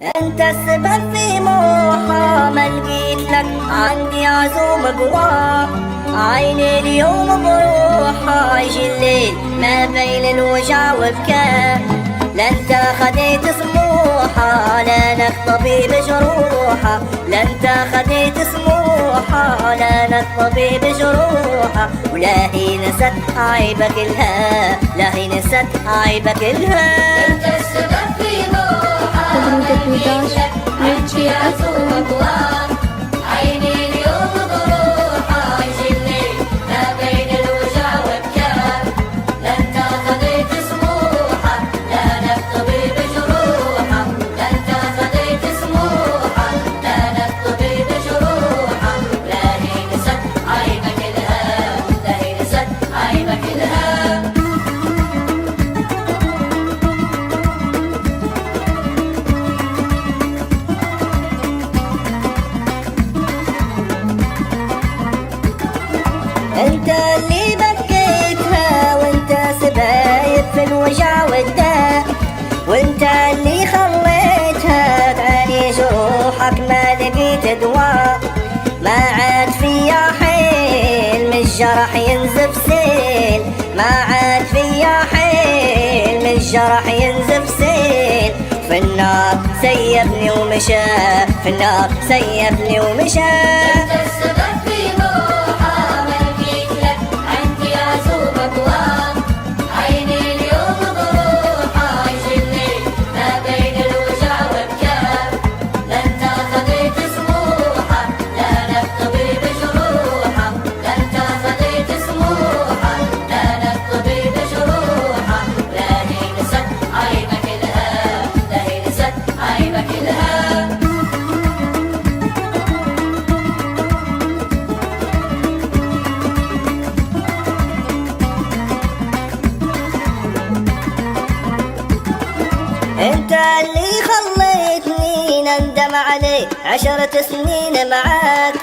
انت السبب في موحى، ما لقيت لك عندي عزوم قوى. عيني اليوم بروحها، يجي الليل ما بين الوجع وبكاء. لا انت خديت سموحة، لا لك طبيب جروحة. لا انت خديت سموحة، لا لك طبيب جروحة. ولا هي نست عيبك الها، لا هي نست عيبك الها. انت السبب في موحى، ما لك عندي عزوم قوى. عيني اليوم بروحها، يجي الليل ما بين الوجع وبكاء. لا انت خديت سموحة، لا لك طبيب جروحة. لا انت خديت سموحة، لا لك طبيب جروحة. لا هي نست عيبك الها، لا هي نست عيبك الها. انت اللي بكيتها، وانت سبايب في الوجع والداء. وانت اللي خليتها تعاني جروحك، ما لقيت دواء. ما عاد فيا حيل من الجرح ينزف سيل. ما عاد فيا حيل من الجرح ينزف سيل. في النار سيبني ومشى، في النار سيبني ومشى. انت السبب في موحى، ما لقيت لك عندي عزوم قوى. عيني اليوم بروحها، يجي الليل ما بين الوجع وبكاء. لا انت خديت سموحة، لا لك طبيب جروحة. لا انت خديت سموحة، لا لك طبيب جروحة. لا هي نست عيبك الها، لا هي نست عيبك الها. انت اللي خليتني نندم عليه 10 سنين معاك.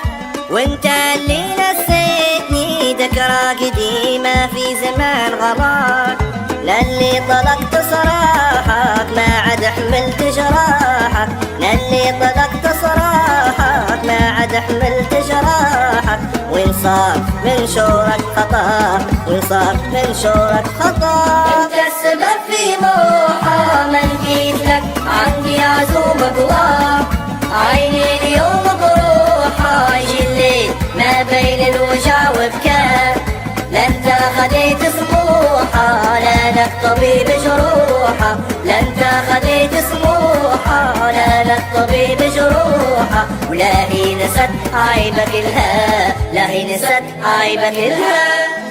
وانت اللي نسيتني ذكرى قديمة في زمان غلاك. للي طلقت صراحك، ما عاد حملت جراحك. للي طلقت صراحك، ما عاد حملت جراحك. وين صار من شورك خطا، وين صار من شورك خطا. انت السبب في موحى، ما لقيت لك عندي عزوم قوى. عيني اليوم بروحها، يجي الليل ما بين الوجع وبكاء. لا انت خديت سموحة، لا لك طبيب جروحة. لا انت خديت سموحة، لا لك طبيب جروحة. ولا هي نست عيبك الها، لا هي نست عيبك الها.